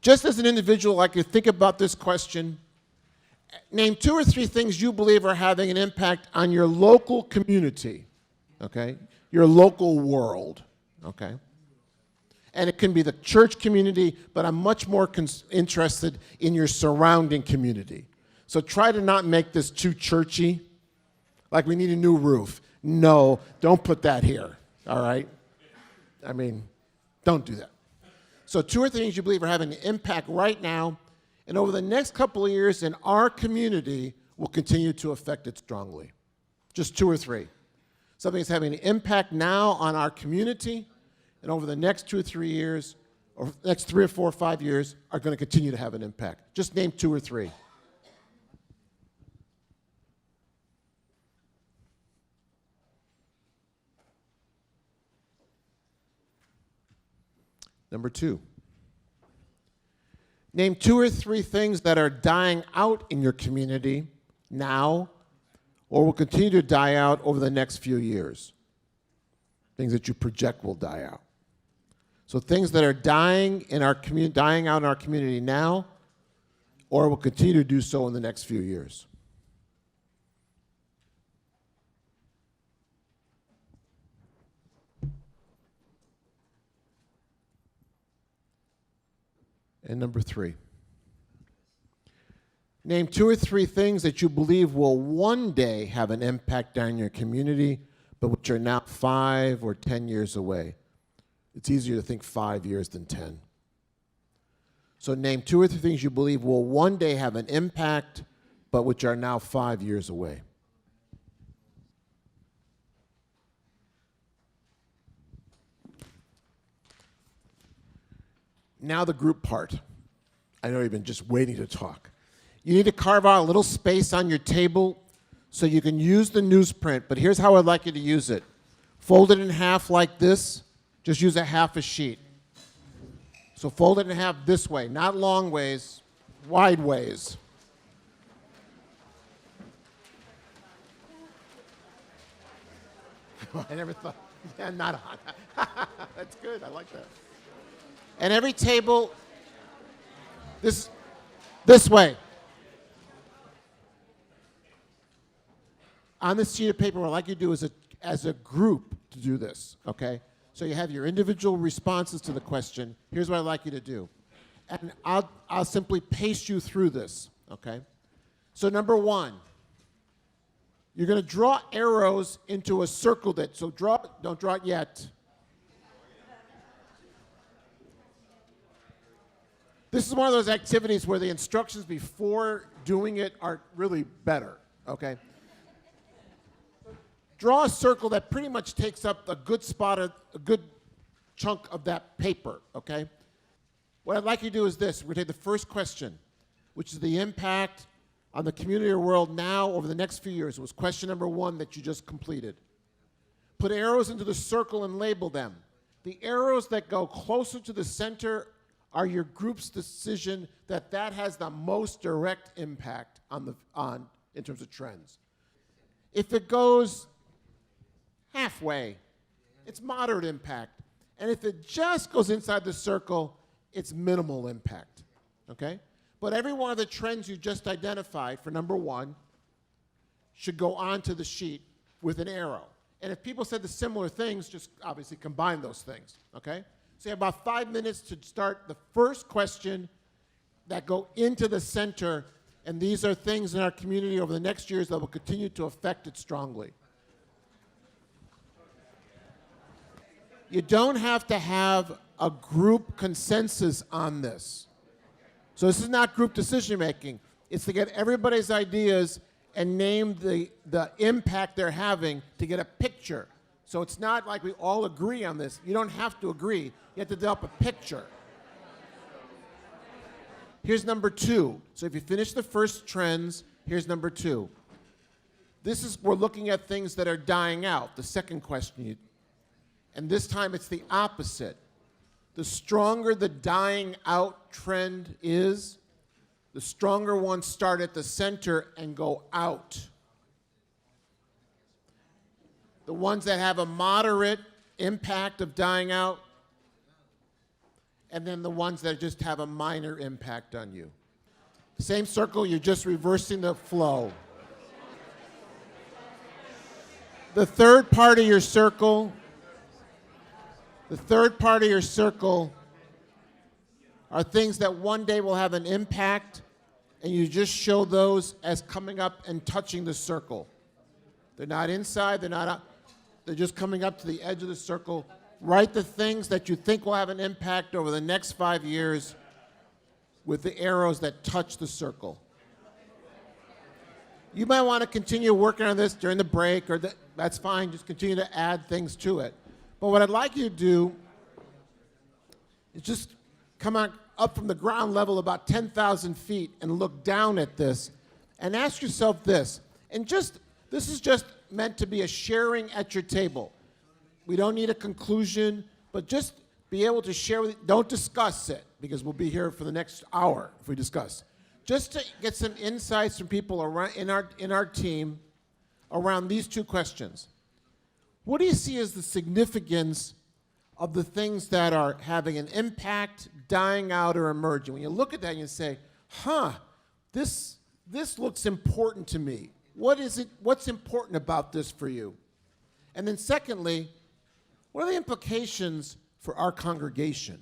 just as an individual, like you think about this question, name 2 or 3 things you believe are having an impact on your local community, okay? Your local world, okay? And it can be the church community, but I'm much more interested in your surrounding community. So try to not make this too churchy, like we need a new roof. No, don't put that here, all right? I mean, don't do that. So 2 or 3 things you believe are having an impact right now, and over the next couple of years in our community will continue to affect it strongly. Just 2 or 3. Something that's having an impact now on our community, and over the next 2 or 3 years, or next 3 or 4 or 5 years, are going to continue to have an impact. Just name 2 or 3. Number 2. Name 2 or 3 things that are dying out in your community now or will continue to die out over the next few years. Things that you project will die out. So things that are dying out in our community now or will continue to do so in the next few years. And number 3, name 2 or 3 things that you believe will one day have an impact on your community, but which are now 5 or 10 years away. It's easier to think 5 years than 10. So name 2 or 3 things you believe will one day have an impact, but which are now 5 years away. Now the group part. I know you've been just waiting to talk. You need to carve out a little space on your table so you can use the newsprint, but here's how I'd like you to use it. Fold it in half like this. Just use a half a sheet. So fold it in half this way, not long ways, wide ways. I never thought, yeah, not on. That's good, I like that. And every table, this way. On this sheet of paper, what I'd like you to do is as a group to do this, okay? So you have your individual responses to the question. Here's what I'd like you to do. And I'll simply pace you through this, okay? So number 1, you're going to draw arrows into a circle so don't draw it yet. This is one of those activities where the instructions before doing it are really better, okay? Draw a circle that pretty much takes up a good chunk of that paper, okay? What I'd like you to do is this. We're going to take the first question, which is the impact on the community or world now over the next few years. It was question number 1 that you just completed. Put arrows into the circle and label them. The arrows that go closer to the center are your group's decision that has the most direct impact in terms of trends. If it goes halfway, it's moderate impact. And if it just goes inside the circle, it's minimal impact, okay? But every one of the trends you just identified for number 1 should go onto the sheet with an arrow. And if people said the similar things, just obviously combine those things, okay? So you have about 5 minutes to start the first question that go into the center, and these are things in our community over the next years that will continue to affect it strongly. You don't have to have a group consensus on this. So this is not group decision making. It's to get everybody's ideas and name the impact they're having to get a picture. So it's not like we all agree on this. You don't have to agree. You have to develop a picture. Here's number 2. So if you finish the first trends, here's number 2. We're looking at things that are dying out, the second question. And this time it's the opposite. The stronger the dying out trend is, the stronger ones start at the center and go out. The ones that have a moderate impact of dying out and then the ones that just have a minor impact on you. Same circle, you're just reversing the flow. The third part of your circle, are things that one day will have an impact, and you just show those as coming up and touching the circle. They're not inside, they're not out, they're just coming up to the edge of the circle. Write the things that you think will have an impact over the next 5 years with the arrows that touch the circle. You might want to continue working on this during the break, or that's fine, just continue to add things to it. But what I'd like you to do is just come up from the ground level about 10,000 feet and look down at this and ask yourself this. And this is just meant to be a sharing at your table. We don't need a conclusion, but just be able to share with it. Don't discuss it, because we'll be here for the next hour if we discuss. Just to get some insights from people around in our team around these two questions. What do you see as the significance of the things that are having an impact, dying out, or emerging? When you look at that and you say, this looks important to me. What's important about this for you? And then secondly, what are the implications for our congregation?